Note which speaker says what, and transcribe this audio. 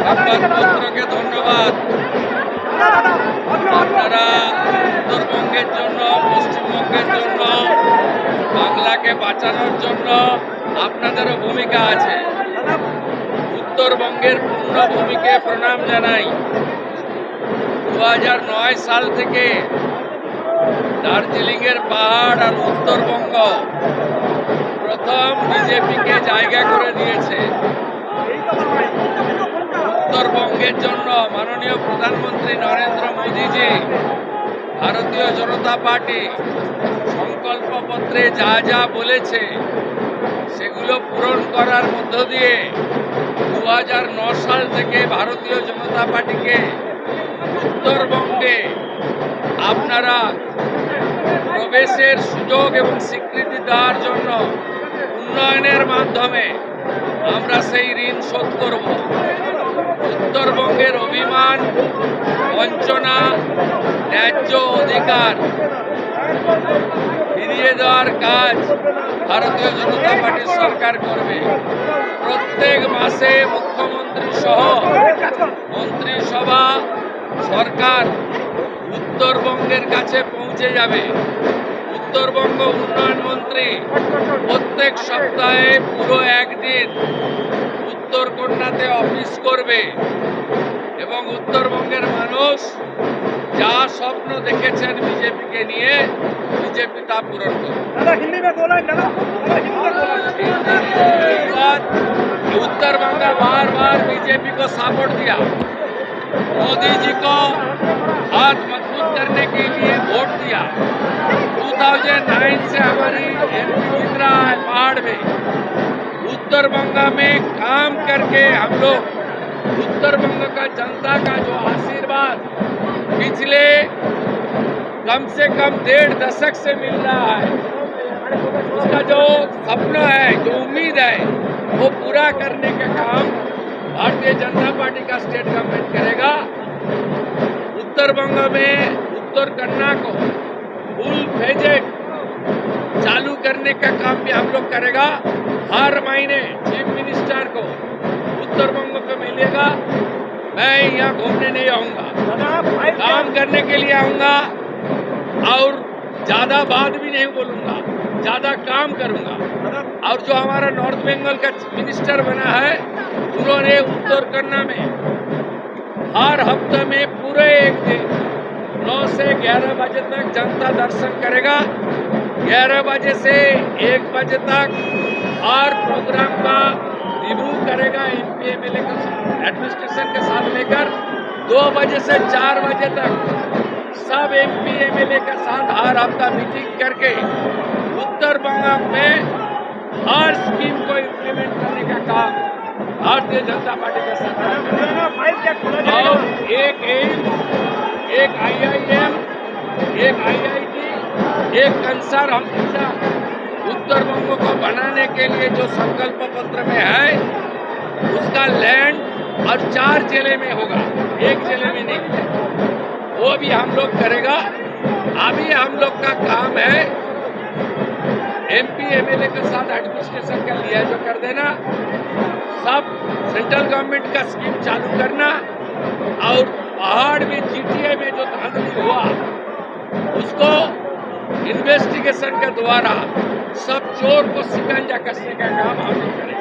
Speaker 1: সংবাদপত্রকে ধন্যবাদ। আপনারা উত্তরবঙ্গের জন্য, পশ্চিমবঙ্গের জন্য, বাংলাকে বাঁচানোর জন্য আপনাদেরও ভূমিকা আছে। উত্তরবঙ্গের পূর্ণভূমিকে প্রণাম জানাই। 2009 সাল থেকে দার্জিলিংয়ের পাহাড় আর উত্তরবঙ্গ প্রথম বিজেপিকে জায়গা করে দিয়েছে। উত্তরবঙ্গের জন্য মাননীয় প্রধানমন্ত্রী নরেন্দ্র মোদীজি, ভারতীয় জনতা পার্টি সংকল্পপত্রে যা যা বলেছে সেগুলো পূরণ করার মধ্য দিয়ে 2009 সাল থেকে ভারতীয় জনতা পার্টিকে উত্তরবঙ্গে আপনারা প্রবেশের সুযোগ এবং স্বীকৃতি দেওয়ার জন্য উন্নয়নের মাধ্যমে আমরা সেই ঋণ শোধ করব। উত্তরবঙ্গের অভিমান, বঞ্চনা, ন্যায্য অধিকার ফিরিয়ে দেওয়ার কাজ ভারতীয় জনতা পার্টির সরকার করবে। প্রত্যেক মাসে মুখ্যমন্ত্রী সহ মন্ত্রিসভা, সরকার উত্তরবঙ্গের কাছে পৌঁছে যাবে। উত্তরবঙ্গ উন্নয়ন মন্ত্রী প্রত্যেক সপ্তাহে পুরো একদিন উত্তরকন্যাতে অফিস করবে এবং উত্তরবঙ্গের মানুষ যা স্বপ্ন দেখেছেন বিজেপিকে নিয়ে, बीजेपी ता पूर्ण करो।
Speaker 2: हिंदी में बोला
Speaker 1: उत्तर बंगाल बार बार बीजेपी को सपोर्ट दिया, मोदी जी को हाथ मजबूत करने के लिए वोट दिया। 2009 से हमारी एमपी जीत रहा है पहाड़ में। उत्तर बंगाल में काम करके हम लोग उत्तर बंगाल का जनता का जो आशीर्वाद पिछले कम से कम 1.5 दशक से मिल रहा है, उसका जो सपना है, जो उम्मीद है, वो पूरा करने का काम भारतीय जनता पार्टी का स्टेट गवर्नमेंट करेगा। उत्तर बंगाल में उत्तर कन्या को फुल प्रोजेक्ट चालू करने का काम भी हम लोग करेगा। हर महीने चीफ मिनिस्टर को उत्तर बंगाल को मिलेगा। मैं यहाँ घूमने नहीं आऊँगा, काम करने के लिए आऊँगा और ज्यादा बात भी नहीं बोलूँगा, ज्यादा काम करूँगा। और जो हमारा नॉर्थ बंगाल का मिनिस्टर बना है, उन्होंने उत्तर कन्या में हर हफ्ते में पूरे एक दिन 9 से 11 बजे तक जनता दर्शन करेगा। 11 बजे से 1 बजे तक हर प्रोग्राम का रिव्यू करेगा एमपी एमएलए के एडमिनिस्ट्रेशन के साथ लेकर। 2 बजे से 4 बजे तक सब एमपी एमएलए के साथ हर हफ्ता मीटिंग करके उत्तर बंगाल में हर स्कीम को इम्प्लीमेंट करने का काम भारतीय जनता पार्टी के साथ और एक एम्स, एक IIM, एक IIT, एक कंसर हॉस्पिटल उत्तर बंग को बनाने के लिए जो संकल्प पत्र में है, उसका लैंड और 4 जिले में होगा, एक जिले में नहीं, वो भी हम लोग करेगा। अभी हम लोग का काम है एमपी एमएलए के साथ एडमिनिस्ट्रेशन का लिया जो कर देना, सब सेंट्रल गवर्नमेंट का स्कीम चालू करना और पहाड़ में GTA में जो धांधली हुआ उसको इन्वेस्टिगेशन के द्वारा सब चोर को शिकंजा कसने का काम हम लोग करेंगे।